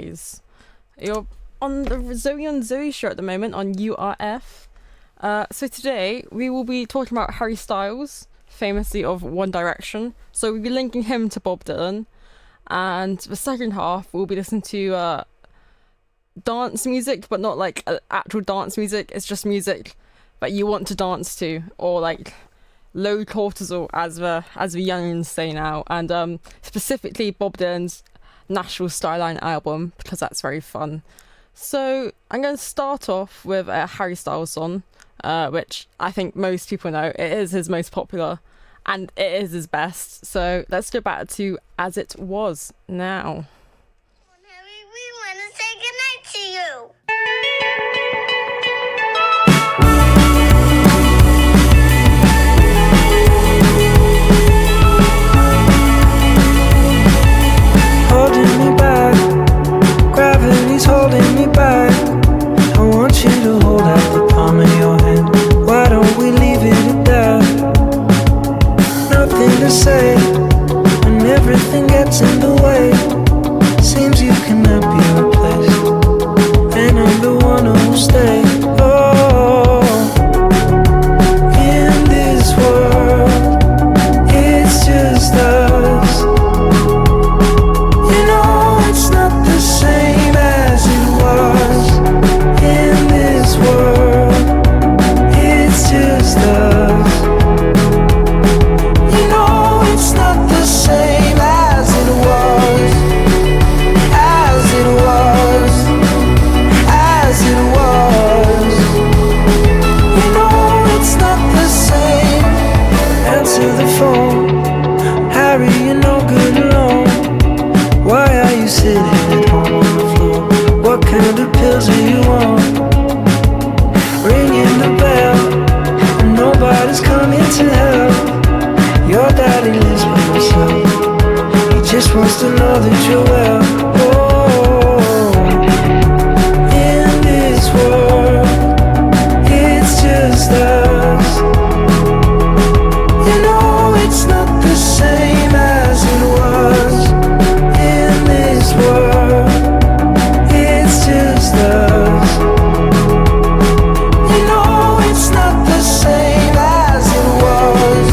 guys. You're on the Zoe on Zoe show at the moment on URF. So today we will be talking about Harry Styles, famously of One Direction. So we'll be linking him to Bob Dylan. And the second half we'll be listening to dance music, but not like actual dance music. It's just music that you want to dance to, or like low cortisol, as the youngins say now. And specifically Bob Dylan's Nashville Skyline album, because that's very fun. So I'm going to start off with a Harry Styles song, which I think most people know. It is his most popular and it is his best. So let's go back to As It Was now. Harry, we want to say goodnight to you. Holding me back, gravity's holding me back. I want you to hold out the palm of your hand. Why don't we leave it at that? Nothing to say when everything gets in the way. Seems you cannot be replaced, and I'm the one who will stay. Oh, in this world, it's just us. It's not the same as it was. In this world, it's just us. You know it's not the same as it was. As it was. As it was. You know it's not the same. Answer the phone. Harry, you're no good alone. Why are you sitting at home on the floor? What kind of pills are you on? Ringing the bell, and nobody's coming to help. Your daddy lives by himself. He just wants to know that you're well. Oh, in this world, it's just us. You know it's not the same as it was. This world, it's just us. You know it's not the same as it was.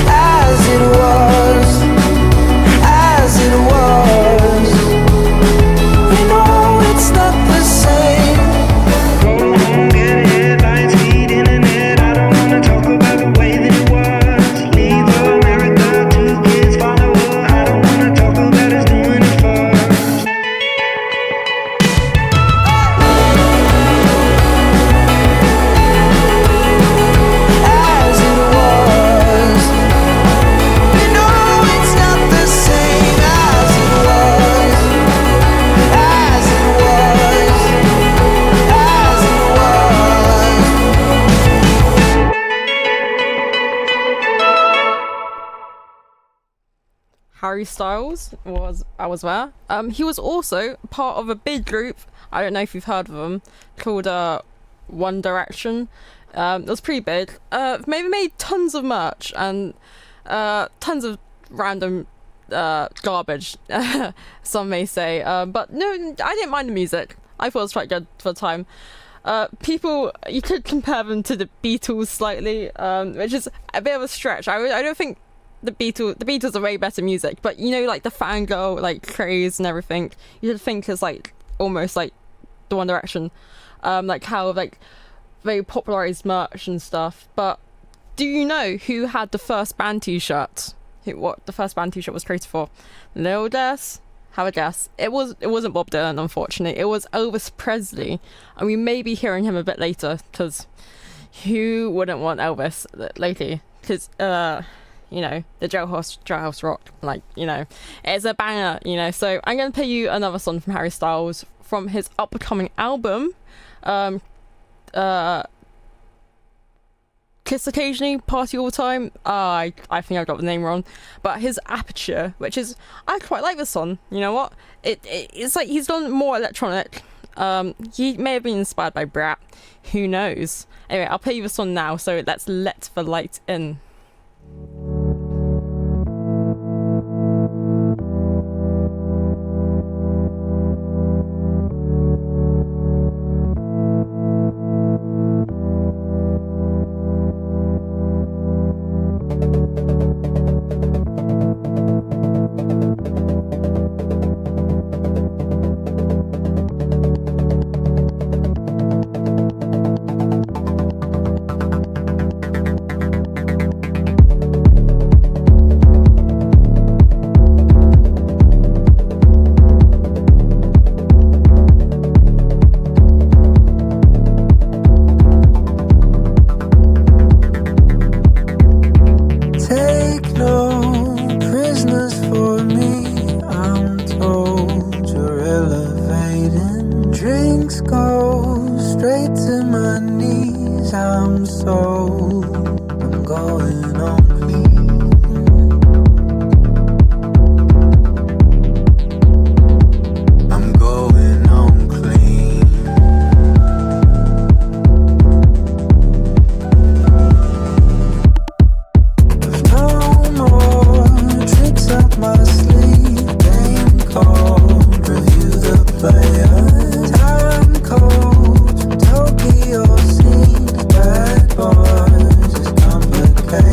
As it was. As it was. You know it's not the same. Go home, get a headlights, feed internet. I don't wanna talk about the way that it was. Leave America, 2 kids follow her. I don't wanna talk about us doing it first. As it was. You know it's not the same as it was. As it was. As it was. Harry Styles was there. He was also part of a big group. I don't know if you've heard of them, called One Direction. It was pretty big. Maybe made tons of merch and tons of random garbage. Some may say, but no, I didn't mind the music. I thought it was quite good for the time. People, you could compare them to the Beatles slightly, which is a bit of a stretch. I don't think the Beatles are way better music, but you know, like the fangirl like craze and everything, you should think is like almost like the One Direction, like how like they popularized merch and stuff. But do you know who had the first band t-shirt? What the first band t-shirt was created for? Little guess. Have a guess. It wasn't Bob Dylan, unfortunately. It was Elvis Presley, and we may be hearing him a bit later, because who wouldn't want Elvis lately? Because you know, the Jailhouse Rock, like, you know, it's a banger, you know. So I'm going to play you another song from Harry Styles from his upcoming album, Kiss Occasionally, Party All the Time. I think I got the name wrong, but his Aperture, which is, I quite like this song. You know what? It's like he's gone more electronic. He may have been inspired by Brat. Who knows? Anyway, I'll play you this song now. So let's let the light in. I'm so, I'm going on clean. I'm going on clean. There's no more tricks up my sleeve. Game called, review the players. Time cold, Tokyo scenes. Bad boys, it's complicated.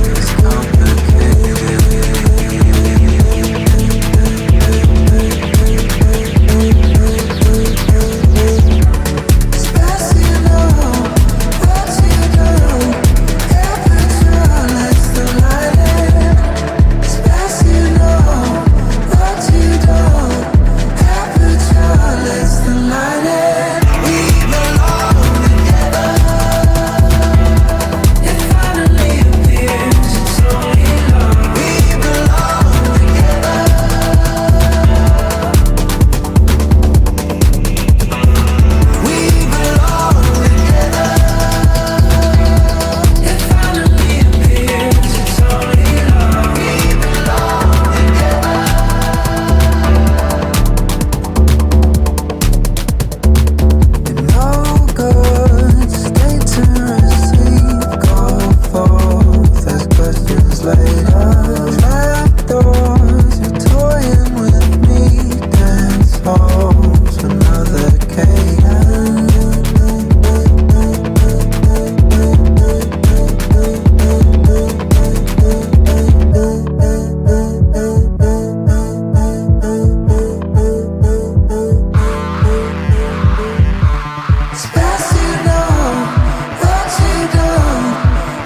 It's complicated. Spacino, what you do? Temperature less than lighting. Spacino, what you do? Temperature less than lighting. We belong together. It finally appears. It's only love. We belong together. We belong together. It finally appears. It's only love. We belong together. No good state to receive. Go forth as questions later. Trapdoors, you're toying with me. Dance halls, another cadence. Spacino, what you do?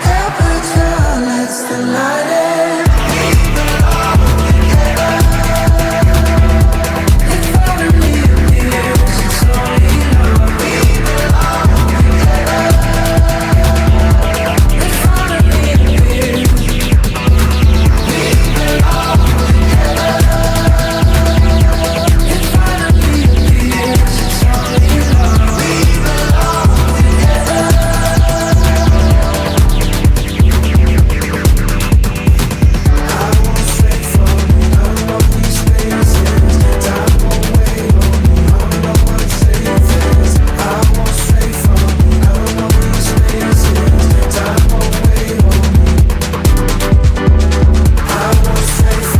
Temperature less than lighting. We belong together. It finally appears. It's only love. We belong together. It finally appears. We belong together. It finally appears. It's only love. We belong together. I won't stray from none of these spaces. Time won't wait on me. I know what safe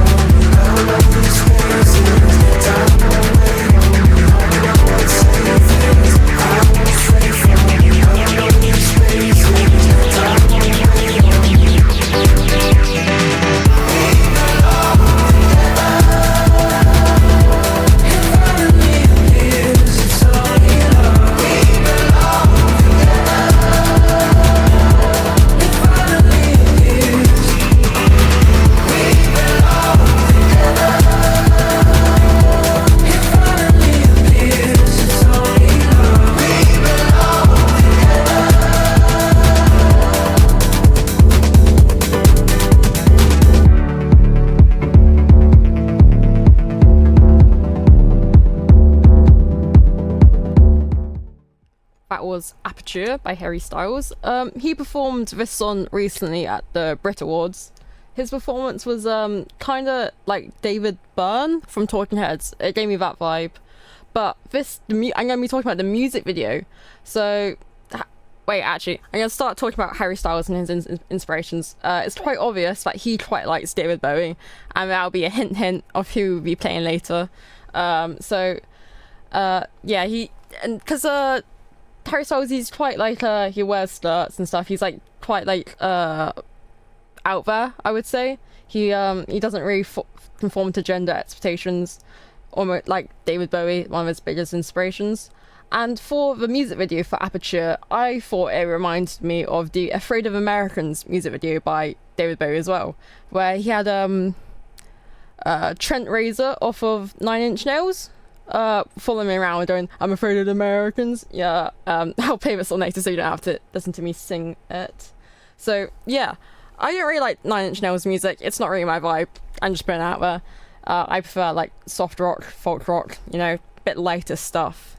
is. I won't stray from none of these spaces. Time won't wait on me. I won't stray from none of these spaces. Time won't wait on me. I know what safe is. I won't stray from none of these spaces. Time won't wait on me. That was Aperture by Harry Styles. He performed this song recently at the Brit Awards. His performance was kind of like David Byrne from Talking Heads. It gave me that vibe. But I'm going to be talking about the music video. So, wait, actually, I'm going to start talking about Harry Styles and his inspirations. It's quite obvious that he quite likes David Bowie, and that'll be a hint of who we'll be playing later. Yeah, because Harry Styles, he's quite like he wears skirts and stuff. He's like quite like out there, I would say. He doesn't really conform to gender expectations, almost like David Bowie, one of his biggest inspirations. And for the music video for Aperture, I thought it reminded me of the Afraid of Americans music video by David Bowie as well, where he had Trent Reznor off of Nine Inch Nails following me around going, I'm afraid of the Americans. Yeah, I'll play this all later so you don't have to listen to me sing it. So yeah, I don't really like Nine Inch Nails music. It's not really my vibe. I'm just putting it out there. I prefer like soft rock, folk rock, you know, bit lighter stuff.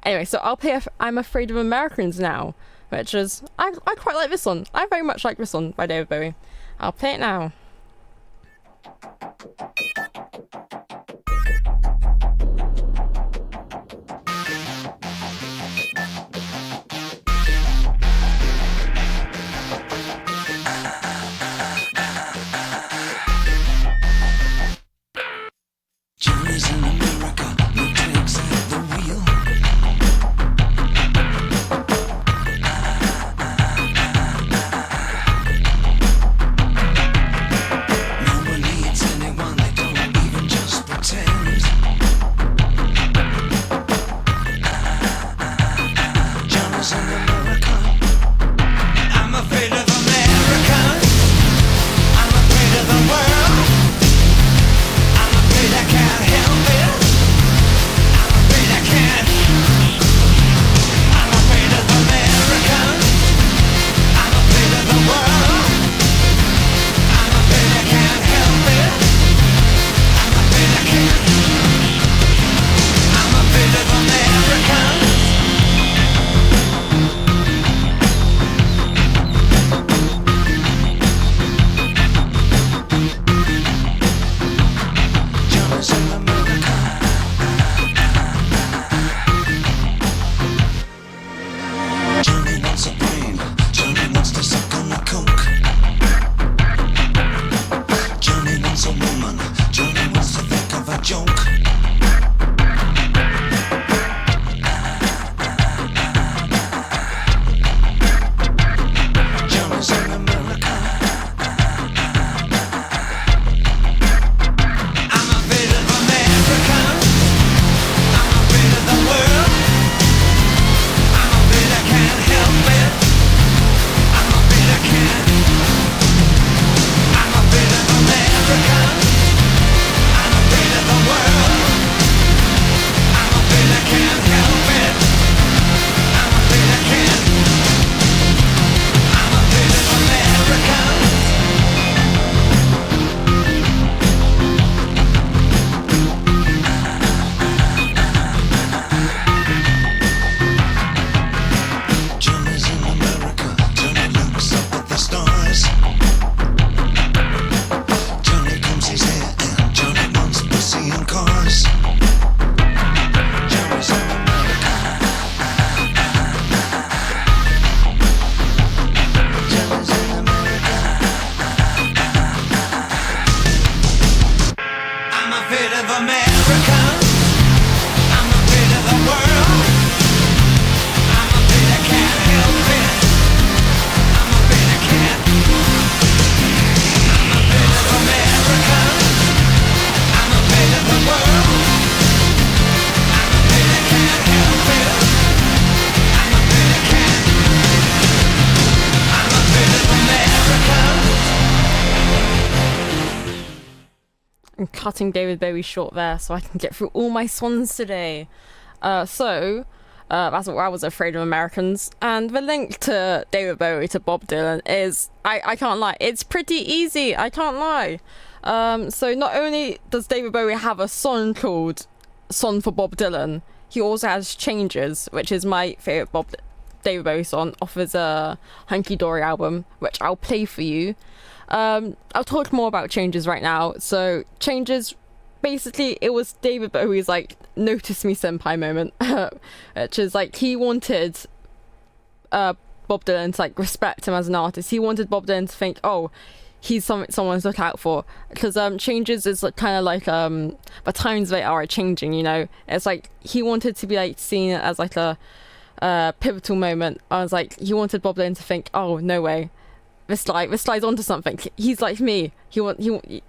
Anyway, so I'll play I'm Afraid of Americans now, which is, I quite like this one. I very much like this one by David Bowie. I'll play it now. Johnny's in America, no tricks at the wheel. No one needs anyone, they don't even just pretend. Johnny's in America. I'm afraid of America. I'm afraid of the world. I'm afraid I can't help it. I'm afraid I can't. I'm afraid of America. I'm afraid of the world. I'm afraid I can't help it. I'm afraid I can't. I'm afraid of America. Johnny's in America. Johnny wants a brain. Johnny wants to suck on the coke. Johnny wants a woman. Johnny wants to think of a joke. Johnny's in America. I'm afraid of America. I'm afraid of the world. I'm afraid I can't help it. I'm afraid I can't. I'm afraid of America. I'm afraid of the world. I'm afraid I can't help it. I'm afraid I can't. I'm afraid of America. Johnny's in America. Johnny looks up at the stars. Johnny combs his hair and Johnny wants pussy and cars. Johnny's in America. Johnny's in America. I'm afraid of America. I'm afraid of the world. I'm afraid I can't help it. I'm afraid I can't. I'm afraid of America. I'm afraid of the world. I'm afraid I can't help it. I'm afraid I can't. I'm afraid of America. I'm cutting David Bowie short there so I can get through all my songs today. That's what I was afraid of Americans. And the link to David Bowie to Bob Dylan is, I can't lie, it's pretty easy, I can't lie. So not only does David Bowie have a song called Song for Bob Dylan, he also has Changes, which is my favourite David Bowie song off his Hunky Dory album, which I'll play for you. I'll talk more about Changes right now. So Changes, basically it was David Bowie's like notice me senpai moment, which is like he wanted Bob Dylan to like respect him as an artist. He wanted Bob Dylan to think, oh, he's someone to look out for, because Changes is like kind of like the times they are changing, you know. It's like he wanted to be like seen as like a pivotal moment. I was like, he wanted Bob Dylan to think, oh, no way, this guy's onto something. He's like me.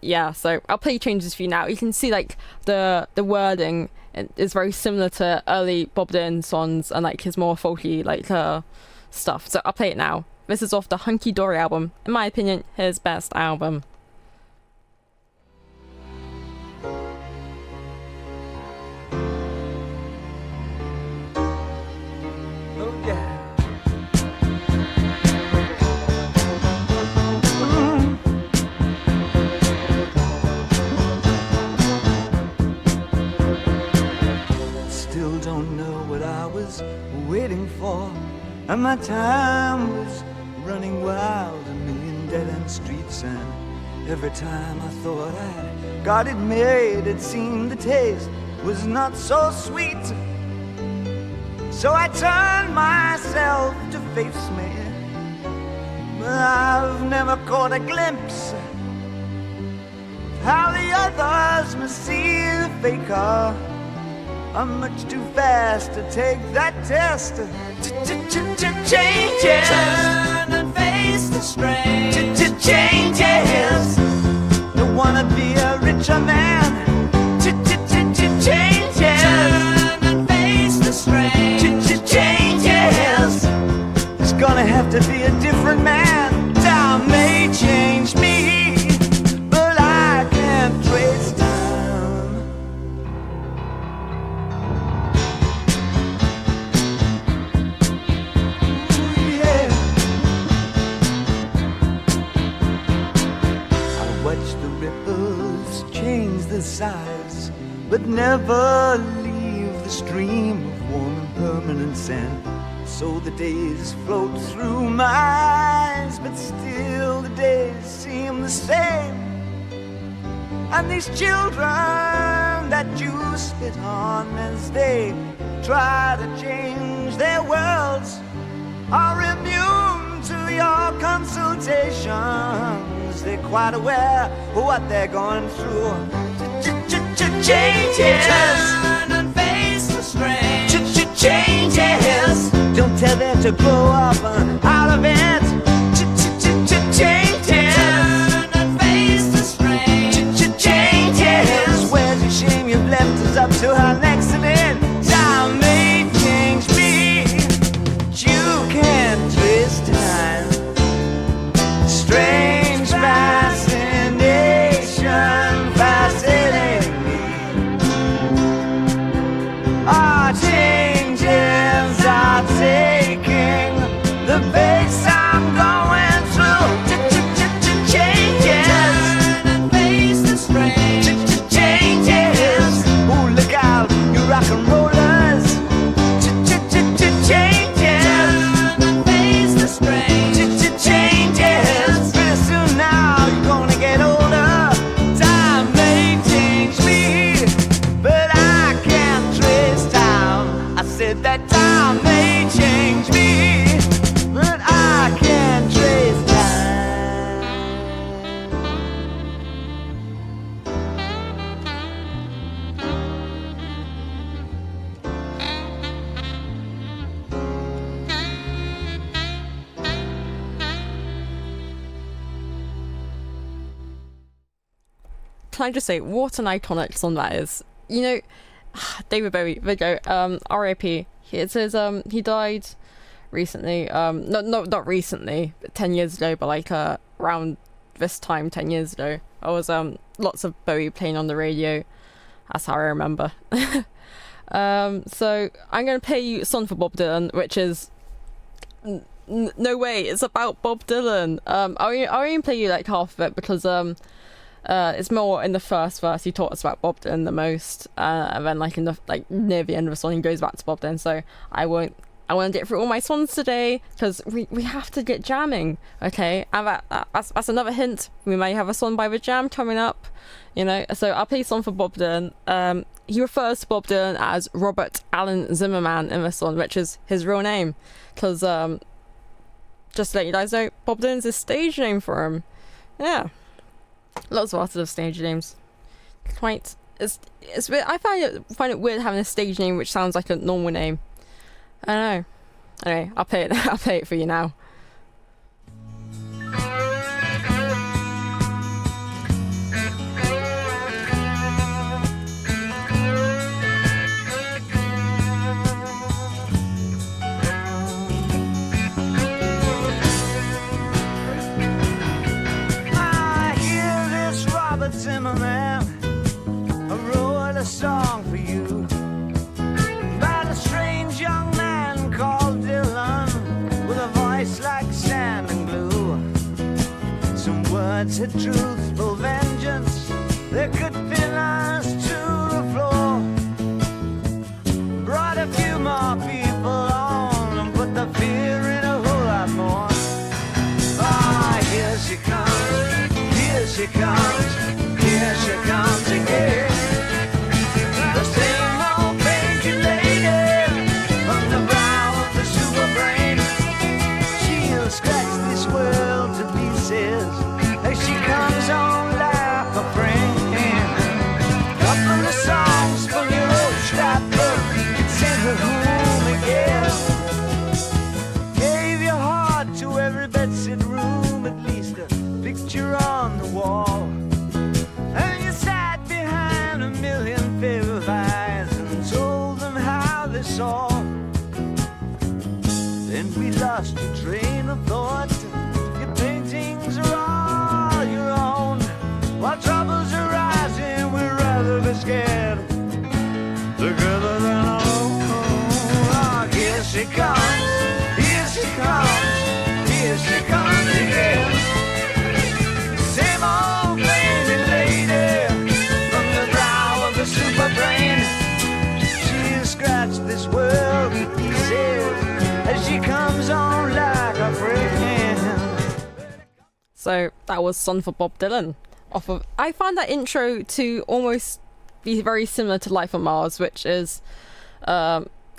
Yeah. So I'll play Changes for you now. You can see like the wording is very similar to early Bob Dylan songs and like his more folky like stuff. So I'll play it now. This is off the Hunky Dory album. In my opinion, his best album. Oh yeah. don't know what I was waiting for. And my time was running wild, a million dead-end streets. And every time I thought I'd got it made, it seemed the taste was not so sweet. So I turned myself to face me, but I've never caught a glimpse how the others must see the faker. I'm much too fast to take that test. Changes. Turn and face the strain. Changes. Don't wanna be a richer man. Changes. Turn and face the strain. Changes. It's gonna have to be a different man. Time may change me, but I can't trace time. Yeah. I watch the ripples change the size, but never leave the stream of warm and permanent sand. So the days float through my eyes, but still the days seem the same. And these children that you spit on as they try to change their worlds are immune to your consultations. They're quite aware of what they're going through. Changes. Turn and face the strain. Changes. Don't tell them to grow up out of it. Changes. Turn and face the strain. Changes. Where's your shame you've left us up to our next event? Time may change me, but you can't twist time. Strange fascination fascinating me. Our changes are taking the pace I'm going through. Changes. Turn and face the strain. Changes. Oh, look out, you rock and rollers. Changes. Turn and face the strain. Changes. Pretty soon now you're gonna get older. Time may change me, but I can't trace time. I said that time may change me, but I can't trace time. Can I just say, what an iconic song that is? You know, David Bowie, video, R.I.P. It says he died recently. Not recently, but 10 years ago, but like around this time 10 years ago. I was lots of Bowie playing on the radio. That's how I remember. So I'm gonna play you a song for Bob Dylan, which is no way, it's about Bob Dylan. I'll only play you like half of it because it's more in the first verse he talks about Bob Dylan the most, and then like in the near the end of the song he goes back to Bob Dylan. So I want to get through all my songs today because we have to get jamming, okay? And that's another hint. We may have a song by The Jam coming up, you know. So I'll play a song for Bob Dylan. He refers to Bob Dylan as Robert Allen Zimmerman in this song, which is his real name, because just to let you guys know, Bob Dylan's his stage name for him. Yeah. Lots of artists have stage names. It's weird. I find it weird having a stage name which sounds like a normal name. I don't know. Anyway, I'll play it for you now. Zimmerman, I wrote a song for you about a strange young man called Dylan with a voice like sand and glue. Some words had truthful vengeance that could pin us to the floor. Brought saw. Then we lost your train of thought. Your paintings are all your own. While troubles are rising, we'd rather be scared together than alone. Oh, here she comes, here she comes, here she comes again. Same old crazy lady from the brow of the super brain. She scratched this world easy as she comes on like a friend. So that was Son for Bob Dylan. I find that intro to almost be very similar to Life on Mars, which is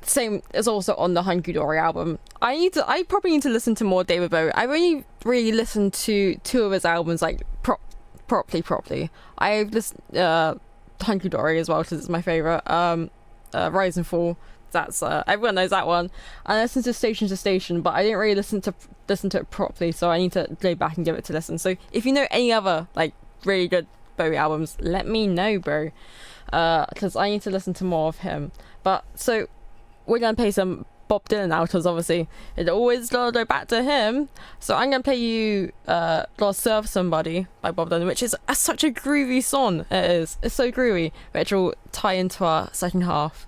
same is also on the Hunky Dory album. I probably need to listen to more David Bowie. I've only really listened to 2 of his albums like properly. I've listened Hunky Dory as well because it's my favorite. Rise and Fall. That's everyone knows that one. I listened to Station, but I didn't really listen to it properly, so I need to go back and give it to listen. So if you know any other like really good Bowie albums, let me know, bro, because I need to listen to more of him. But so we're gonna play some Bob Dylan now, because obviously it always gotta go back to him. So I'm gonna play you "Gotta Serve Somebody" by Bob Dylan, which is such a groovy song. It's so groovy, which will tie into our second half.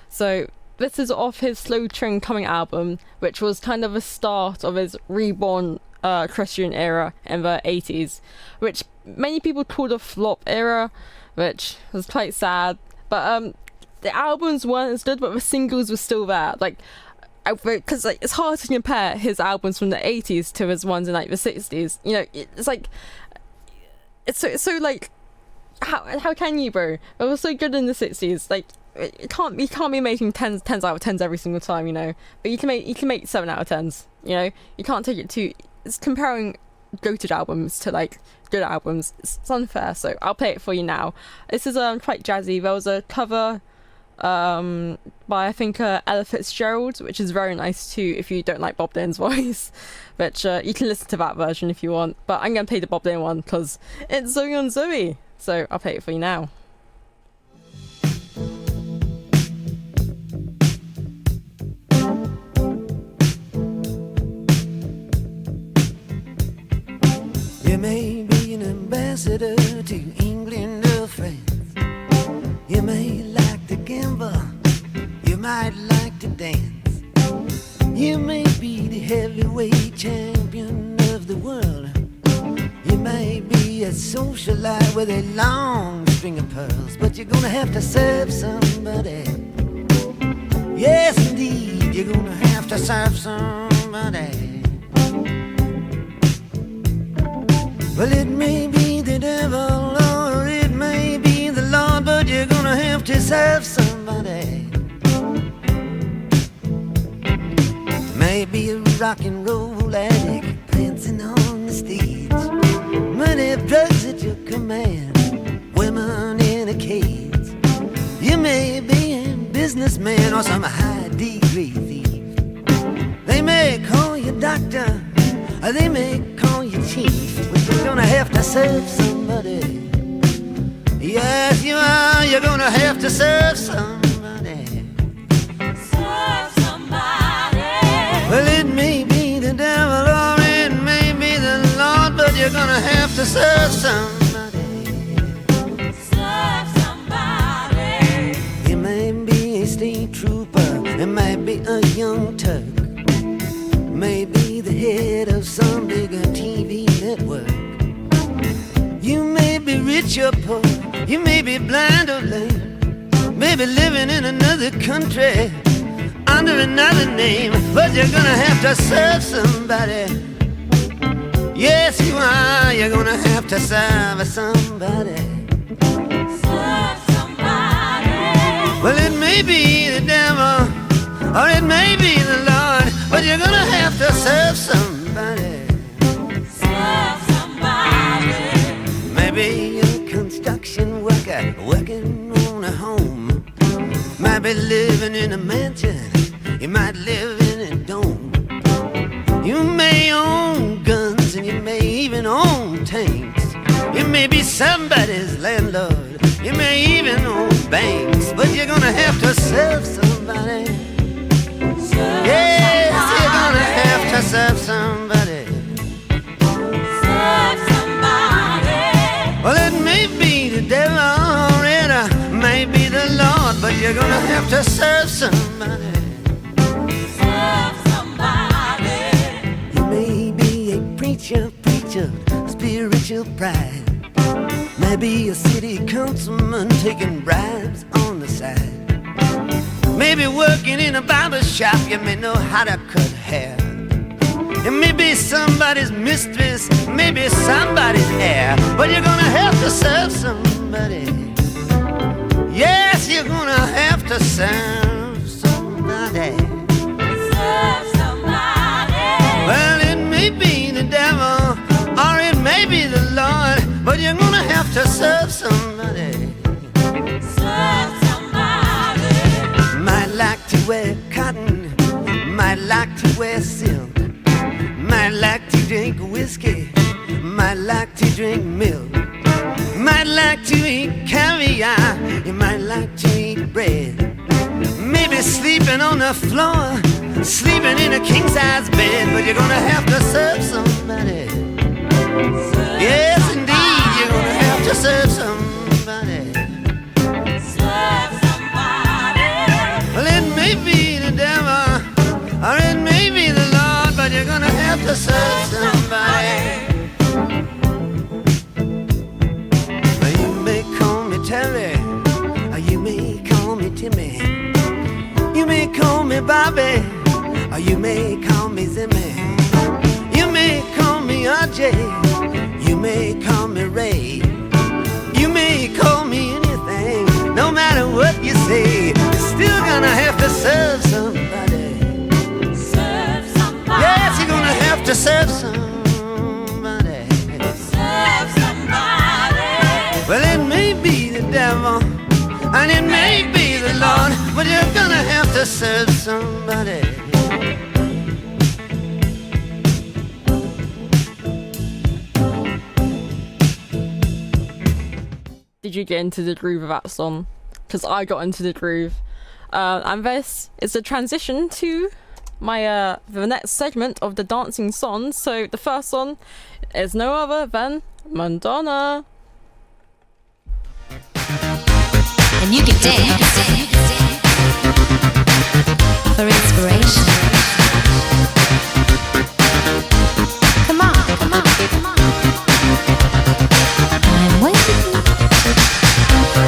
So this is off his Slow Train Coming album, which was kind of a start of his reborn Christian era in the 80s, which many people call the flop era, which was quite sad. But the albums weren't as good, but the singles were still there. Like, because like, it's hard to compare his albums from the 80s to his ones in like the 60s. You know, it's like it's so like how can you, bro? It was so good in the 60s. Like, you can't be making 10s out of 10s every single time, you know. But you can make 7 out of 10s. You know, you can't take it too. It's comparing goated albums to like good albums. It's unfair. So I'll play it for you now. This is quite jazzy. There was a cover by I think Ella Fitzgerald, which is very nice too if you don't like Bob Dylan's voice. But you can listen to that version if you want. But I'm gonna play the Bob Dylan one because it's Zoe on Zoe. So I'll play it for you now. You may be an ambassador to England or France. You may like to gamble, you might like to dance. You may be the heavyweight champion of the world. You may be a socialite with a long string of pearls, but you're gonna have to serve somebody. Yes, indeed, you're gonna have to serve somebody. Well, it may be the devil or it may be the Lord, but you're gonna have to serve somebody. Maybe a rock and roll addict prancing on the stage, money, drugs at your command, women in a cage. You may be a businessman or some high degree thief. They may call you doctor, or they may call you chief, but you're gonna have to serve somebody. Yes, you are. You're gonna have to serve somebody. Serve somebody. Well, it may be the devil or it may be the Lord, but you're gonna have to serve somebody. Serve somebody. You may be a state trooper, it might be a young Turk, maybe the head of some bigger TV network. You may be rich or poor, you may be blind or lame, maybe living in another country under another name, but you're gonna have to serve somebody. Yes, you are. You're gonna have to serve somebody. Serve somebody. Well, it may be the devil or it may be the Lord, but you're gonna have to serve somebody. Serve somebody. Maybe you're a construction worker working on a home. Might be living in a mansion, you might live in a dome. You may own guns and you may even own tanks. You may be somebody's landlord, you may even own banks, but you're gonna have to serve somebody. somebody. Yes, you're gonna have to serve somebody. Serve somebody. Well, it may be the devil or it may be the Lord, but you're gonna have to serve somebody. Serve somebody. You may be a preacher, spiritual pride. Maybe a city councilman taking bribes on the side. Maybe working in a barber shop, you may know how to cut hair. You may be somebody's mistress, maybe somebody's heir, but you're gonna have to serve somebody. Yes, you're gonna have to serve somebody. Serve somebody. Well, it may be the devil or it may be the Lord, but you're gonna have to serve somebody. Serve somebody. Might like to wear cotton, might like to wear silk, might like to drink whiskey, might like to drink milk, might like to eat caviar, you might like to eat bread. Maybe sleeping on the floor, sleeping in a king-size bed, but you're gonna have to serve somebody. Yes, indeed, you're gonna have to serve somebody. Serve somebody. Well, it may be the devil or it may be the Lord, but you're gonna have to serve somebody. Well, you may call me Terry, or you may call me Timmy. You may call me Bobby, or you may call me Zimmy. You may call me RJ, you may call me Ray. You may call me anything, no matter what you say, you're still gonna have to serve somebody. Serve somebody. Yes, you're gonna have to serve somebody. Serve somebody. Well, it may be the devil and it may be the Lord, but you're gonna have to serve somebody. Did you get into the groove of that song? Because I got into the groove. And this is a transition to my the next segment of the dancing songs. So the first song is no other than Madonna. And you can dance for inspiration. Come on, come on, come on. I'm waiting.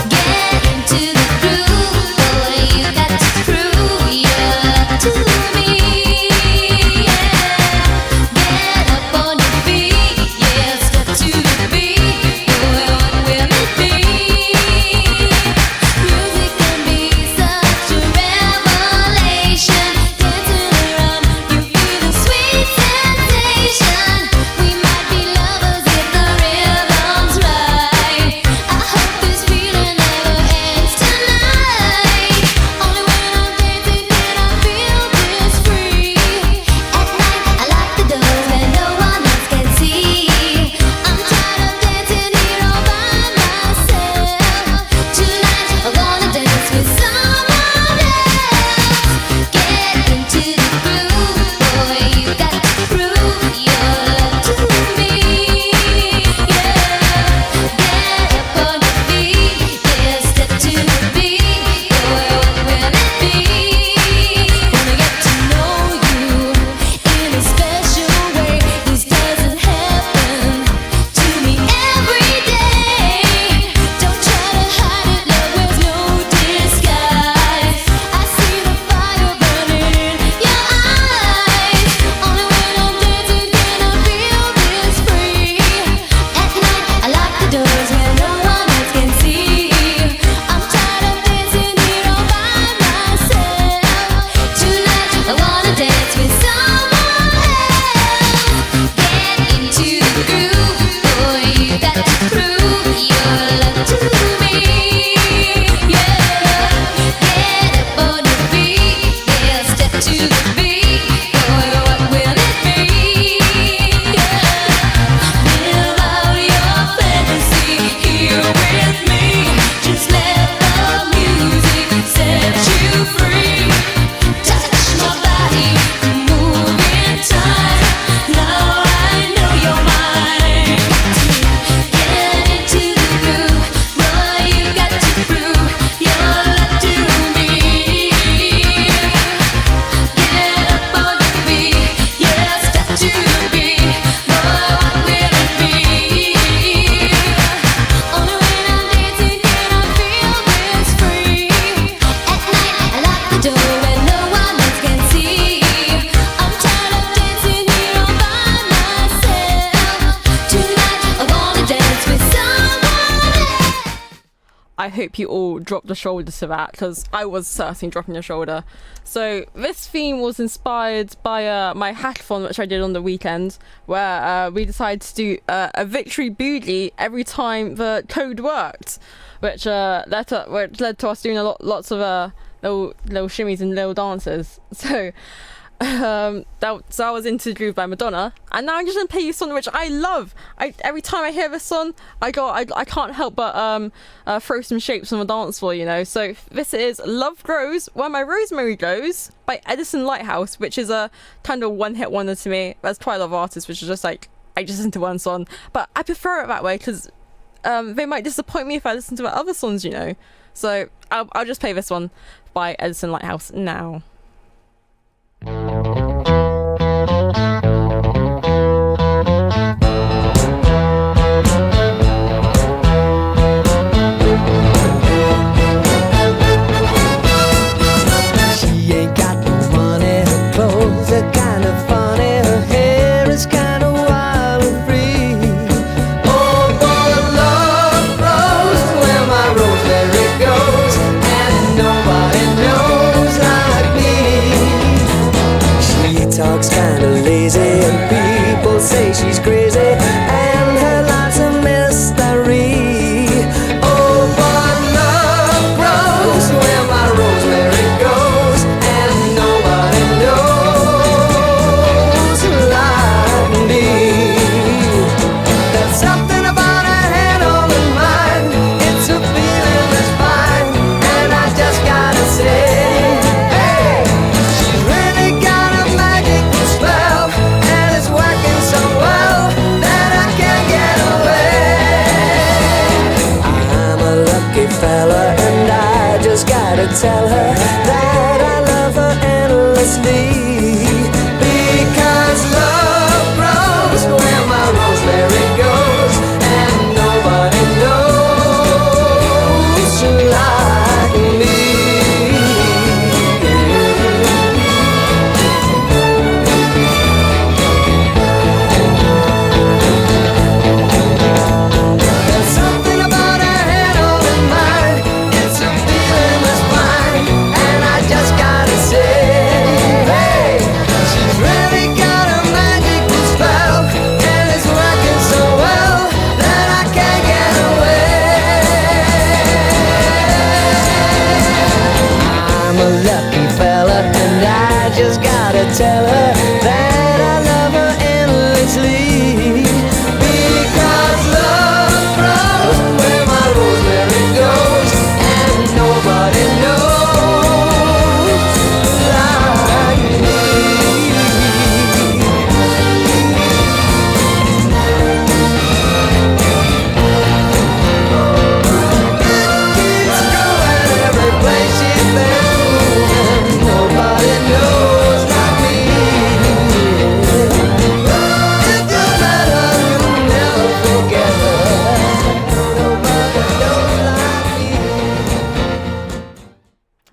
Get into the groove, boy. You got to prove your love to me. Yeah. Get up on your feet, yeah. Step to the beat, boy. What will it be? Music can be so door where no one else can see. I'm tired of dancing here all by myself. Tonight I wanna dance with someone else. I hope you all dropped a shoulder to that, because I was certainly dropping a shoulder. So this theme was inspired by my hackathon, which I did on the weekend, where we decided to do a victory boogie every time the code worked, which led to us doing lots of little shimmies and little dances. So that was Interlude by Madonna, and now I'm just gonna play you a song which I love. Every time I hear this song, I can't help but throw some shapes on the dance floor, you know. So this is Love Grows Where My Rosemary Goes by Edison Lighthouse, which is a kind of one-hit wonder to me. There's quite a lot of artists which are just like, I just listen to one song, but I prefer it that way because they might disappoint me if I listen to the other songs, you know. So I'll just play this one by Edison Lighthouse now. She ain't got no money, her clothes are kinda funny, her hair is kinda wild and free. Oh, but love grows where my rosemary goes, and nobody knows like me. She talks kinda lazy, and people say she's crazy, and her life's a mystery. Oh, but love grows where my rosemary goes, and nobody knows like me. There's something about her head on her mind, it's a feeling that's fine, and I just gotta say, hey, she's really got a magical spell, and it's working so well that I can't get away. I'm a lucky fella, and I just gotta tell her that I love her endlessly. Because love grows where my rosemary goes, and nobody knows like me. There's something about her head on her mind, it's a feeling that's fine, and I just gotta say, hey, she's really got a magical spell, and it's working so well that I can't get away. I'm a lucky fella, and I just gotta tell her that I love her endlessly. Because love grows where my rosemary goes, and nobody knows like me. Keeps going every place she's been, nobody knows like me. If you met her, you'll never forget her, nobody knows like me.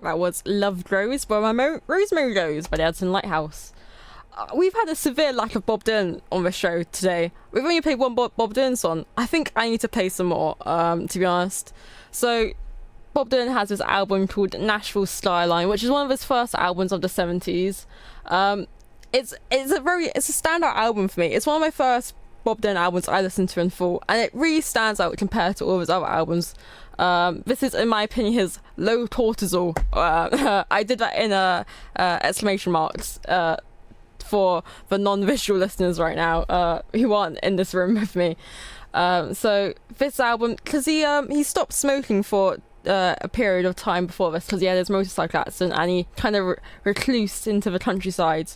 That was Love Grows Where My Rosemary Goes by the Edison Lighthouse. We've had a severe lack of Bob Dylan on this show today. We've only played one Bob Dylan song. I think I need to play some more, to be honest. So, Bob Dylan has this album called Nashville Skyline, which is one of his first albums of the 70s. It's a standout album for me. It's one of my first Bob Dylan albums I listened to in full, and it really stands out compared to all of his other albums. This is, in my opinion, his low cortisol. I did that in exclamation marks for the non-visual listeners right now who aren't in this room with me. So this album, because he stopped smoking for a period of time before this, because he had his motorcycle accident, and he kind of reclused into the countryside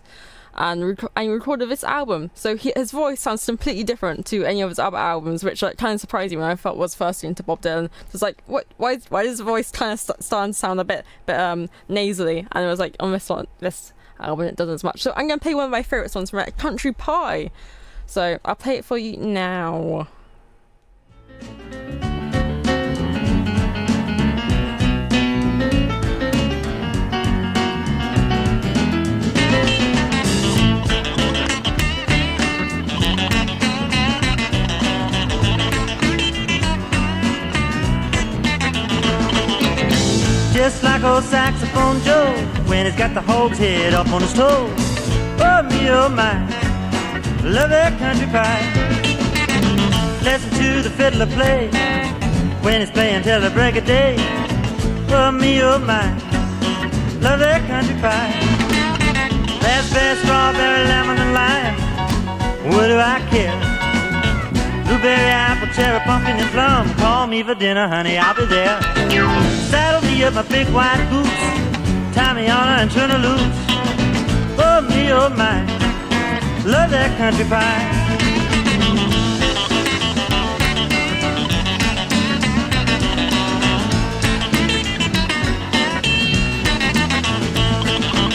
and recorded this album. So his voice sounds completely different to any of his other albums, which like kind of surprised me when I felt was first into Bob Dylan. It's like, why does his voice kind of starting to sound a bit nasally? And it was like, on this album it doesn't as much. So I'm gonna play one of my favorite songs from it, Country Pie. So I'll play it for you now. old saxophone Joe when he's got the hog's head up on his toes. Oh me, oh my, love that country pie. Listen to the fiddler play when he's playing till the break of day. Oh me, oh my, love that country pie. Raspberry, strawberry, lemon and lime, what do I care? Blueberry, apple, cherry, pumpkin and plum, call me for dinner, honey, I'll be there. Saddle me up my big white boots, tie me on and turn her loose. Oh me, oh my, love that country pie.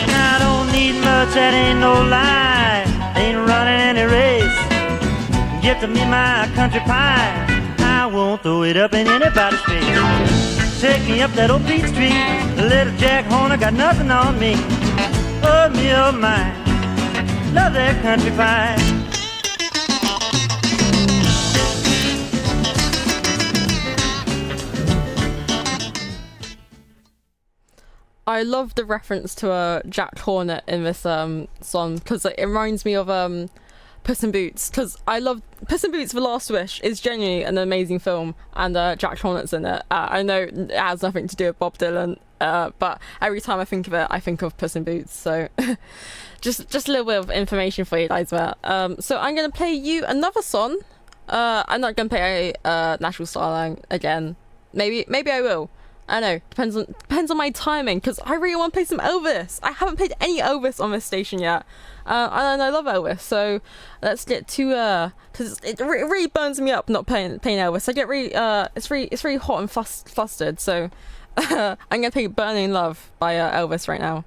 I don't need much, that ain't no lie, ain't running any race. Get to me my country pie, I won't throw it up in anybody's face. Take me up that old Beach Street, little Jack Horner got nothing on me. Oh me, oh my, love that country pie. I love the reference to Jack Hornet in this song because it reminds me of Puss in Boots, because I love Puss in Boots: The Last Wish is genuinely an amazing film, and Jack Hornet's in it. I know it has nothing to do with Bob Dylan, but every time I think of it, I think of Puss in Boots. So just a little bit of information for you guys there. So I'm gonna play you another song. I'm not gonna play Nashville Starline again. Maybe I will. I don't know, depends on my timing, because I really want to play some Elvis. I haven't played any Elvis on this station yet, and I love Elvis. So let's get to because it really burns me up not playing Elvis. I get really it's really hot and flustered. So I'm gonna play "Burning Love" by Elvis right now.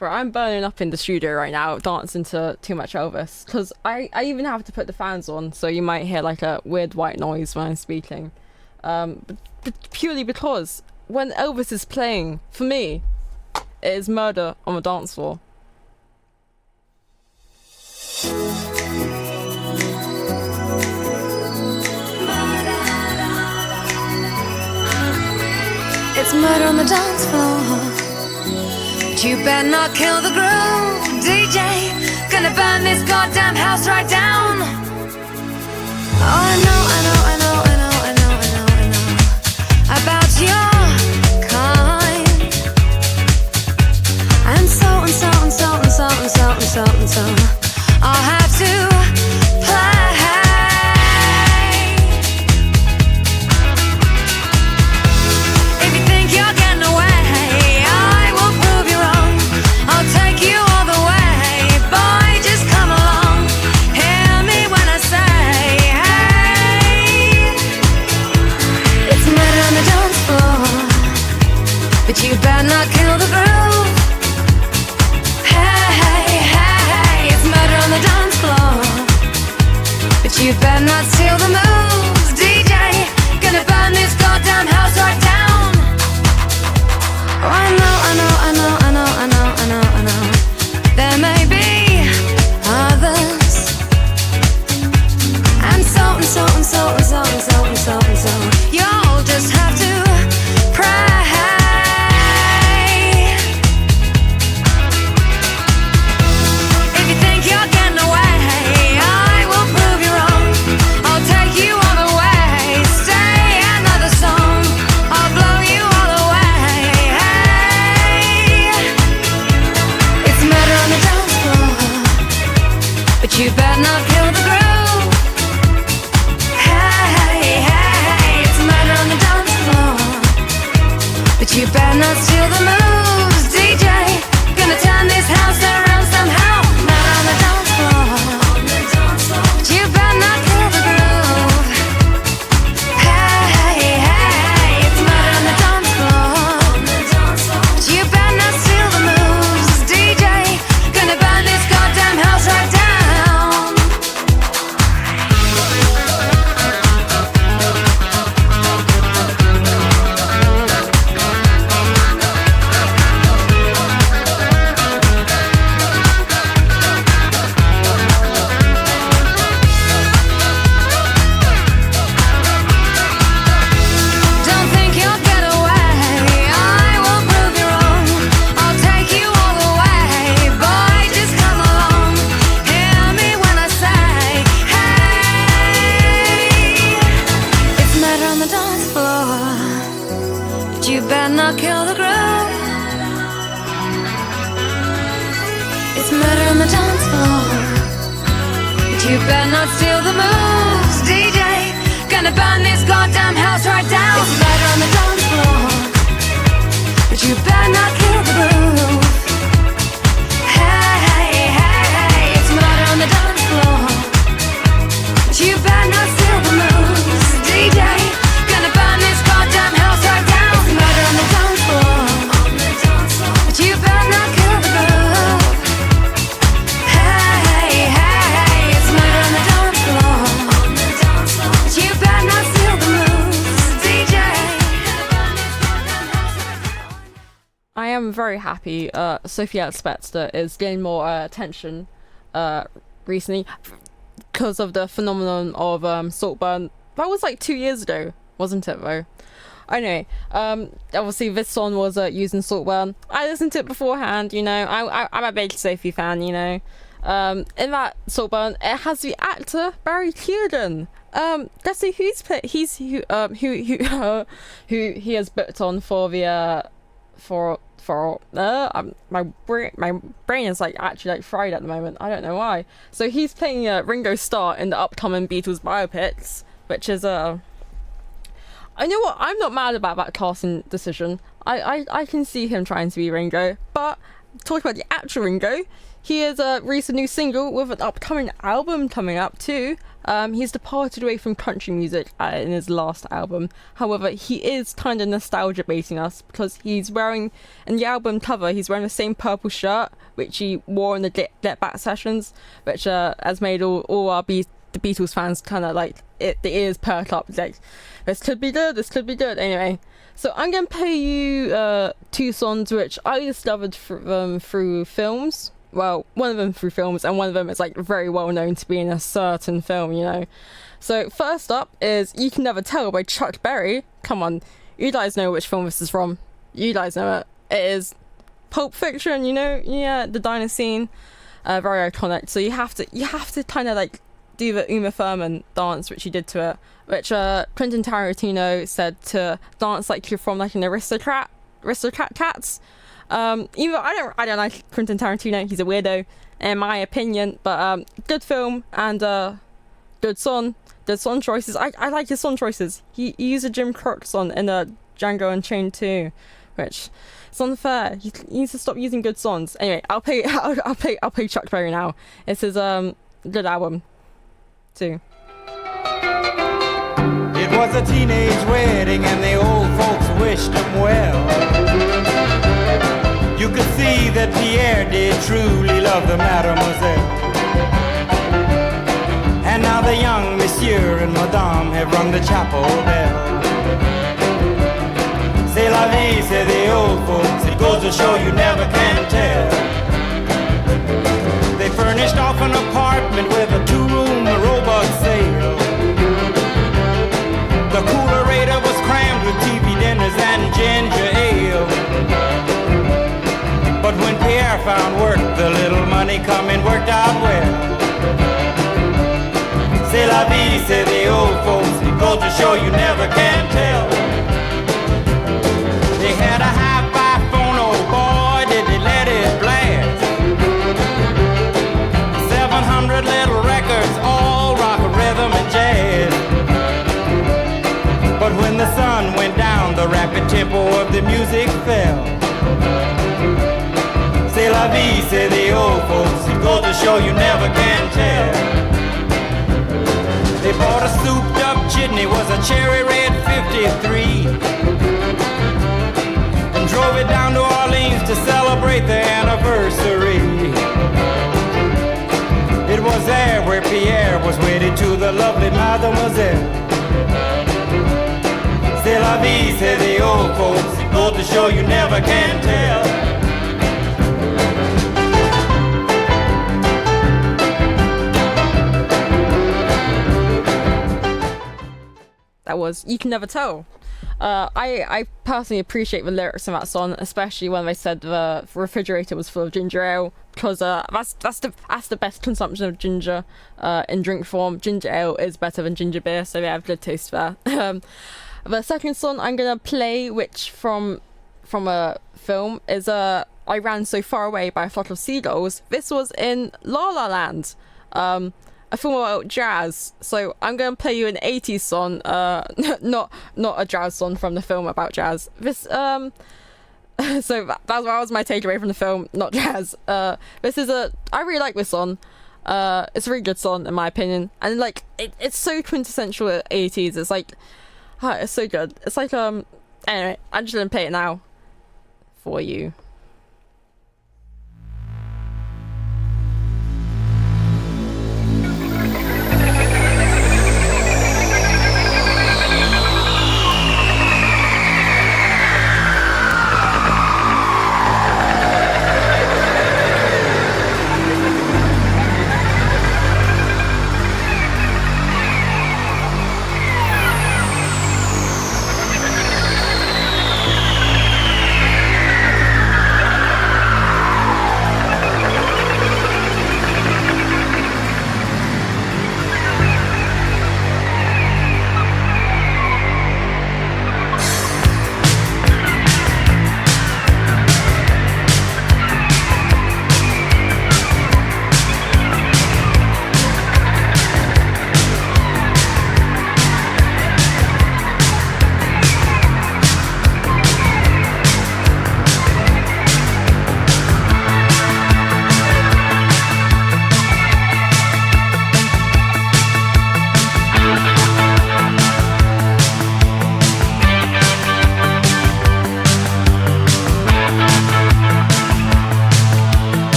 I'm burning up in the studio right now, dancing to too much Elvis, because I even have to put the fans on, so you might hear like a weird white noise when I'm speaking. But purely because when Elvis is playing, for me, It is Murder on the Dance Floor. It's murder on the dance floor. But you better not kill the groove, DJ. Gonna burn this goddamn house right down. Oh, I know, I know, I know, I know, I know, I know, I know about your kind. And so and so and so and so and so and so and so I'll have to play. If you think you're getting away, I will prove you wrong. I'll take you all the way. Boy, just come along. Hear me when I say, hey. It's murder on the dance floor, but you better not kill the groove. Hey, hey, hey, it's murder on the dance floor, but you better not steal the moves, DJ. Gonna burn this goddamn house right down. Oh, I know, I know, I know, I know, I know, I know, I know. There may be others, and so and so and so and so and so and so and so. You'll just have to pray. If you think you're getting away, I will prove you wrong. I'll take you all the way. Stay another song. I'll blow you all away. Hey, it's murder on the dance floor, but you better not kill the groove. Hey, hey, it's murder on the dance floor, but you better not steal the moves, DJ. Gonna turn this house around somehow. Murder on the dance floor, but you better not kill the groove. Hey, hey, it's murder on the dance floor, but you better not steal the moves, DJ. Gonna burn this goddamn house right down. Don't think you'll get away, I will prove you wrong. I'll take you all the way. Boy, just come along. Hear me when I say, hey. It's murder on the dance floor, but you better not kill the groove. It's murder on the dance floor, but you better not steal the moves, DJ. Gonna burn this goddamn house right down. It's murder on the dance floor, but you better not kill the groove. Hey, hey, hey, it's murder on the dance floor, but you better not steal the moves, DJ. Gonna burn this goddamn house right down. It's murder on the dance floor, but you better not kill the groove. Hey, hey, it's murder on the dance floor, but you better not steal the moves, DJ. I am very happy Sophia Spezter is getting more attention recently because of the phenomenon of Saltburn. That was like 2 years ago, wasn't it though? Anyway, obviously this song was using Saltburn. I listened to it beforehand, you know. I'm a big Sophie fan, you know. In that Saltburn, it has the actor Barry Keoghan. Let's see who he has booked on for the my brain is like actually like fried at the moment. I don't know why. So he's playing Ringo Starr in the upcoming Beatles biopics, which is I know what, I'm not mad about that casting decision. I can see him trying to be Ringo, but talking about the actual Ringo, he has released a new single with an upcoming album coming up too. He's departed away from country music in his last album. However, he is kind of nostalgia basing us because he's wearing, in the album cover, he's wearing the same purple shirt which he wore in the Get Back sessions, which has made all our the Beatles fans kind of like the ears perk up, like this could be good, this could be good. Anyway, So I'm gonna play you two songs which I discovered through films. Well, one of them through films, and one of them is like very well known to be in a certain film, you know. So first up is "You Can Never Tell" by Chuck Berry. Come on, you guys know which film this is from. You guys know it. It is Pulp Fiction, you know. Yeah, the diner scene, very iconic. So you have to kind of like do the Uma Thurman dance, which he did to it, which Quentin Tarantino said to dance like you're from like an aristocrat cats. Even I don't like Quentin Tarantino. He's a weirdo, in my opinion. But good film and good song choices. I like his song choices. He used a Jim Croce song in Django Unchained too, which it's unfair. He needs to stop using good songs. Anyway, I'll play Chuck Berry now. It's his good album too. It was a teenage wedding and the old folks wished him well. You could see that Pierre did truly love the mademoiselle. And now the young monsieur and madame have rung the chapel bell. C'est la vie, say the old folks, it goes to show you never can tell. They furnished off an apartment with a two-room robot sale. The coolerator was crammed with TV dinners and ginger ale. But when Pierre found work, the little money coming worked out well. C'est la vie, say the old folks, it goes to show you never can tell. They had a hi-fi phone, oh boy, did they let it blast. 700 little records, all rock, rhythm, and jazz. But when the sun went down, the rapid tempo of the music fell. C'est la vie, say the old folks, it goes to show you never can tell. They bought a souped up chitney, was a cherry red 53, and drove it down to Orleans to celebrate their anniversary. It was there where Pierre was wedded to the lovely mademoiselle. C'est la vie, say the old folks, it goes to show you never can tell. That was "You Can Never Tell." I personally appreciate the lyrics in that song, especially when they said the refrigerator was full of ginger ale, because that's the best consumption of ginger in drink form. Ginger ale is better than ginger beer, so they have good taste there. The second song I'm gonna play, which from a film, is "I Ran So Far Away" by a Flock of Seagulls. This was in La La Land. A film about jazz, so I'm gonna play you an 80s song, not a jazz song from the film about jazz. This so that was my takeaway from the film, not jazz. This is I really like this song. It's a really good song in my opinion, and like it's so quintessential 80s. It's like it's so good. It's like anyway, I'm just gonna play it now for you.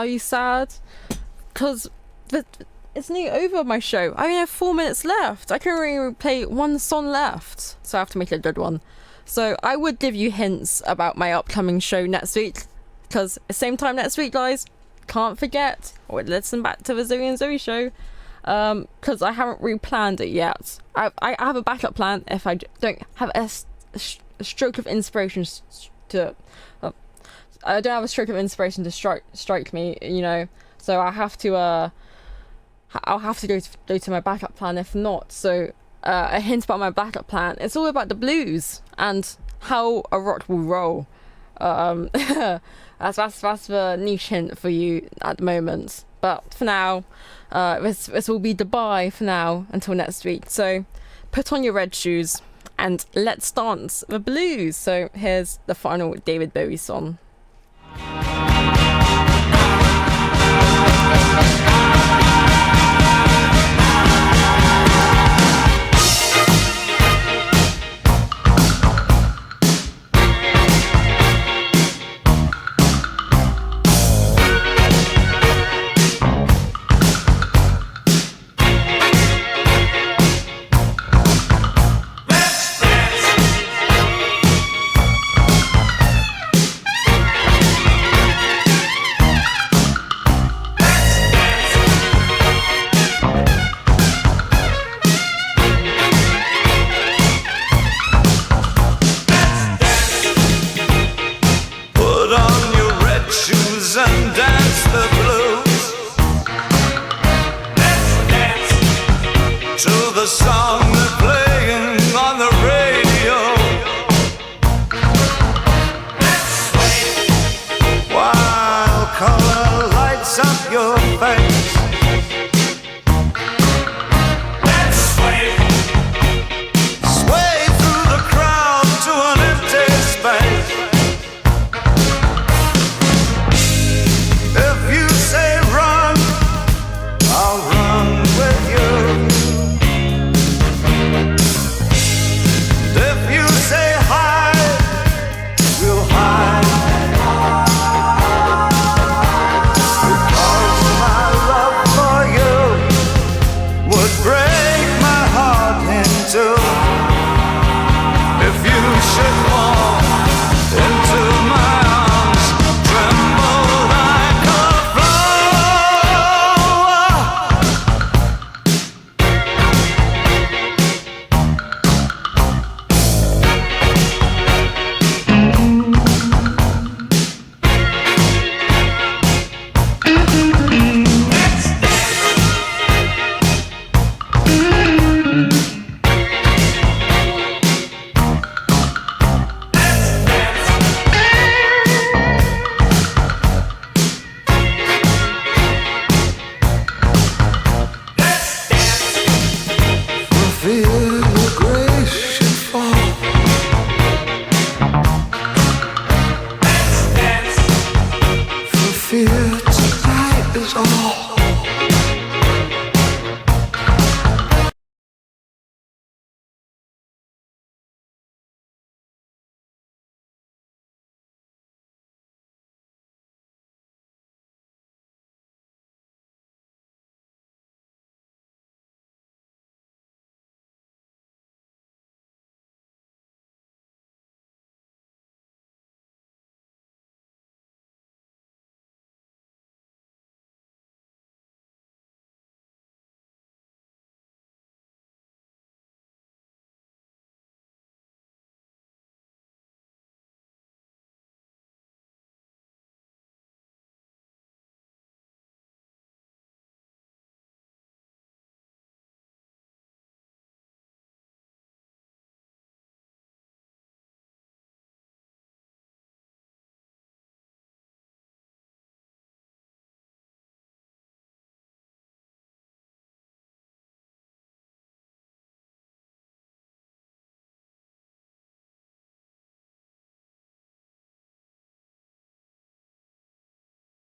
Are you sad? Because it's nearly over my show. I only have 4 minutes left. I can only play one song left, so I have to make it a good one. So I would give you hints about my upcoming show next week, because same time next week, guys. Can't forget or listen back to the Zoe and Zoe show, because I haven't re-planned it yet. I have a backup plan if I don't have a stroke of inspiration to. I don't have a stroke of inspiration to strike me, you know. So I have to. I'll have to go to my backup plan if not. So a hint about my backup plan. It's all about the blues and how a rock will roll. That's the niche hint for you at the moment. But for now, this will be Dubai for now until next week. So put on your red shoes and let's dance the blues. So here's the final David Bowie song.